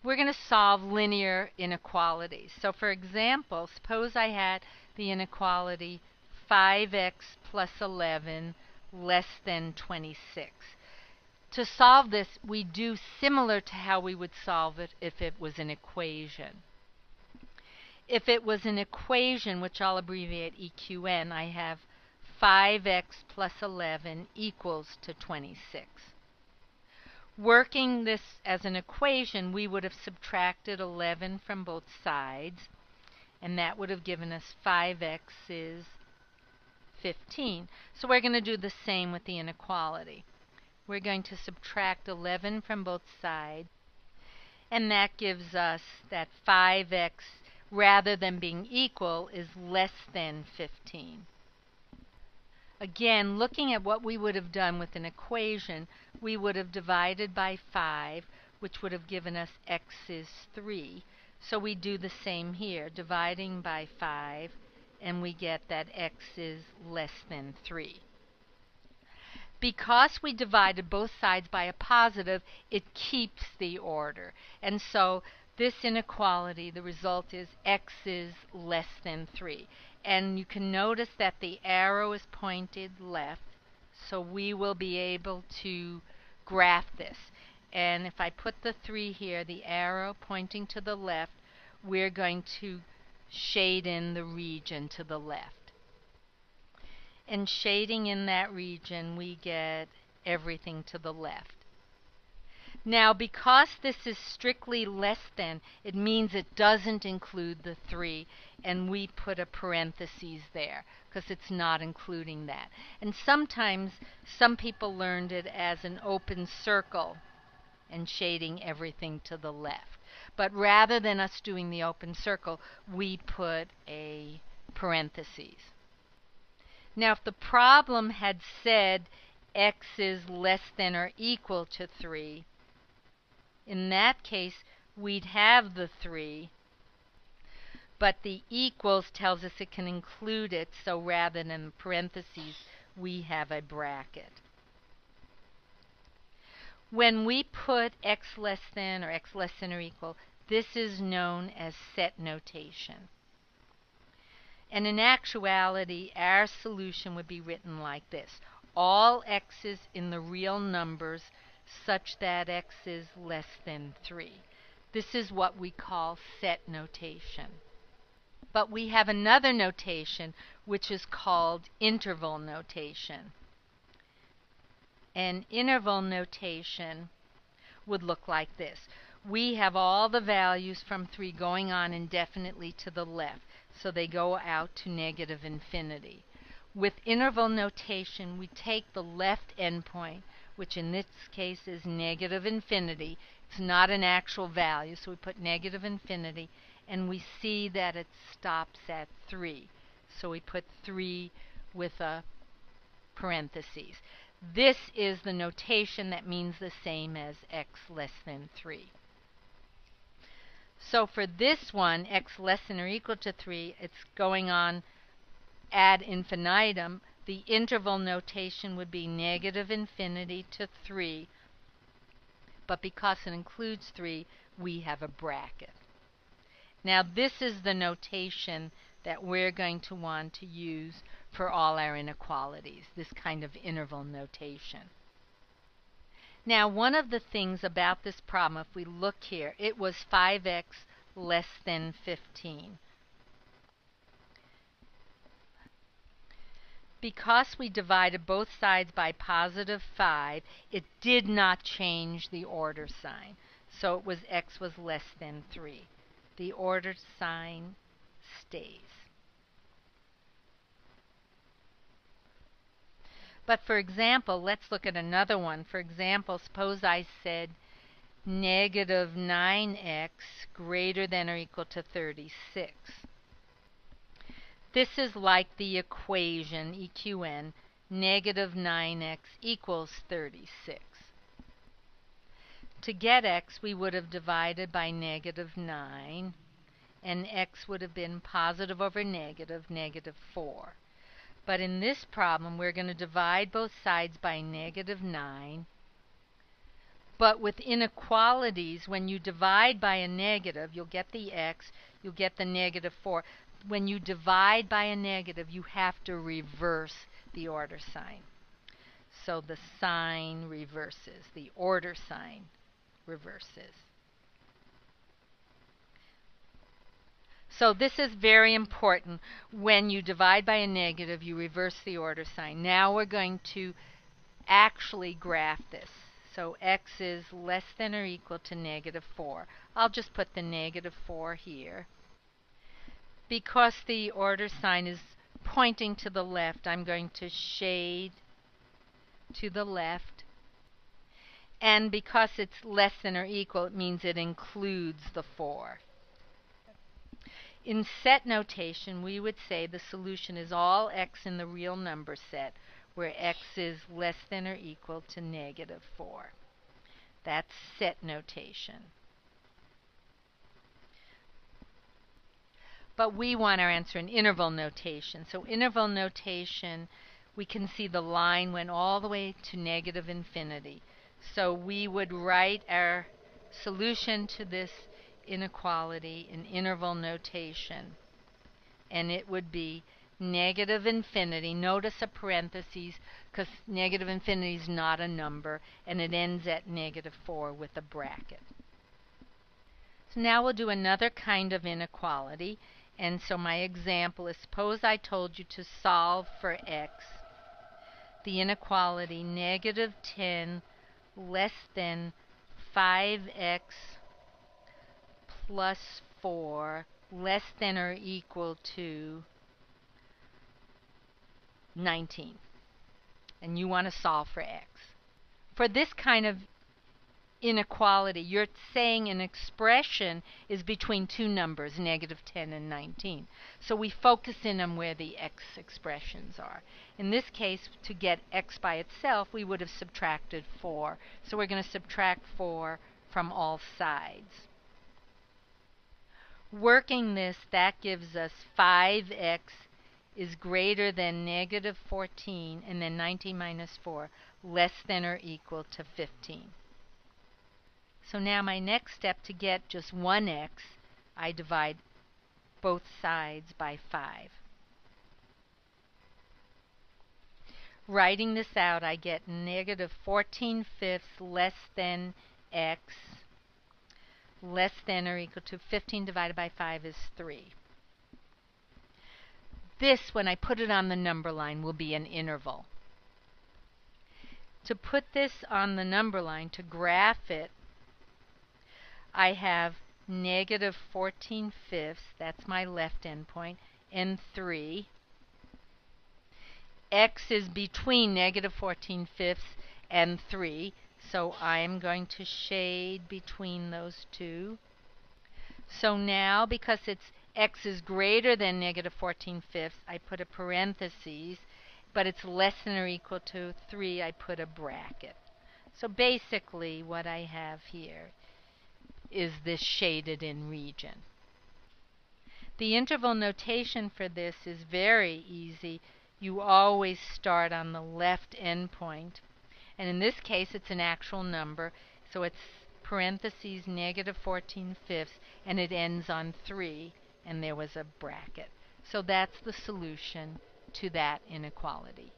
we're going to solve linear inequalities. So for example, suppose I had the inequality 5x plus 11 less than 26. To solve this, we do similar to how we would solve it if it was an equation. If it was an equation, which I'll abbreviate EQN, I have 5x plus 11 equals to 26. Working this as an equation, we would have subtracted 11 from both sides, and that would have given us 5x is 15. So we're going to do the same with the inequality. We're going to subtract 11 from both sides, and that gives us that 5x, rather than being equal, is less than 15. Again, looking at what we would have done with an equation, we would have divided by 5, which would have given us x is 3. So we do the same here, dividing by 5, and we get that x is less than 3. Because we divided both sides by a positive, it keeps the order. And so this inequality, the result is x is less than 3. And you can notice that the arrow is pointed left, so we will be able to graph this. And if I put the 3 here, the arrow pointing to the left, we're going to shade in the region to the left. And shading in that region, we get everything to the left. Now, because this is strictly less than, it means it doesn't include the 3, and we put a parenthesis there because it's not including that. And sometimes some people learned it as an open circle and shading everything to the left. But rather than us doing the open circle, we put a parenthesis. Now, if the problem had said x is less than or equal to 3, in that case, we'd have the 3, but the equals tells us it can include it, so rather than parentheses, we have a bracket. When we put x less than or x less than or equal, this is known as set notation. And in actuality, our solution would be written like this: all x's in the real numbers such that x is less than 3. This is what we call set notation. But we have another notation which is called interval notation. And interval notation would look like this. We have all the values from 3 going on indefinitely to the left, so they go out to negative infinity. With interval notation, we take the left endpoint, which in this case is negative infinity. It's not an actual value, so we put negative infinity, and we see that it stops at 3. So we put 3 with a parenthesis. This is the notation that means the same as x less than 3. So for this one, x less than or equal to 3, it's going on ad infinitum. The interval notation would be negative infinity to 3, but because it includes 3, we have a bracket. Now this is the notation that we're going to want to use for all our inequalities, this kind of interval notation. Now, one of the things about this problem, if we look here, it was 5x less than 15. Because we divided both sides by positive 5, it did not change the order sign. So it was x was less than 3. The order sign stays. But for example, let's look at another one. For example, suppose I said negative 9x greater than or equal to 36. This is like the equation, EQN, negative 9x equals 36. To get x, we would have divided by negative 9, and x would have been positive over negative, negative 4. But in this problem, we're going to divide both sides by negative 9, But with inequalities, when you divide by a negative, you'll get the x, you'll get the negative 4. When you divide by a negative, you have to reverse the order sign. So the sign reverses, the order sign reverses. So this is very important. When you divide by a negative, you reverse the order sign. Now we're going to actually graph this. So x is less than or equal to negative 4. I'll just put the negative 4 here. Because the order sign is pointing to the left, I'm going to shade to the left. And because it's less than or equal, it means it includes the 4. In set notation, we would say the solution is all x in the real number set, where x is less than or equal to negative 4. That's set notation. But we want our answer in interval notation. So interval notation, we can see the line went all the way to negative infinity. So we would write our solution to this inequality in interval notation. And it would be negative infinity. Notice a parentheses because negative infinity is not a number, and it ends at negative 4 with a bracket. So now we'll do another kind of inequality. And so my example is, suppose I told you to solve for x, the inequality negative 10 less than 5x plus 4 less than or equal to 19. And you want to solve for x. For this kind of inequality, you're saying an expression is between two numbers, negative 10 and 19. So we focus in on where the x expressions are. In this case, to get x by itself, we would have subtracted 4. So we're going to subtract 4 from all sides. Working this, that gives us 5x is greater than negative 14, and then 19 minus 4, less than or equal to 15. So now my next step, to get just 1x, I divide both sides by 5. Writing this out, I get negative 14/5 less than x, less than or equal to 15 divided by 5 is 3. This, when I put it on the number line, will be an interval. To put this on the number line, to graph it, I have negative 14/5, that's my left endpoint, and 3. X is between negative 14/5 and 3, so I'm going to shade between those two. So now, because it's x is greater than negative 14/5, I put a parentheses, but it's less than or equal to 3, I put a bracket. So basically what I have here is this shaded in region. The interval notation for this is very easy. You always start on the left endpoint. And in this case, it's an actual number. So it's parentheses negative 14/5, and it ends on 3, and there was a bracket. So that's the solution to that inequality.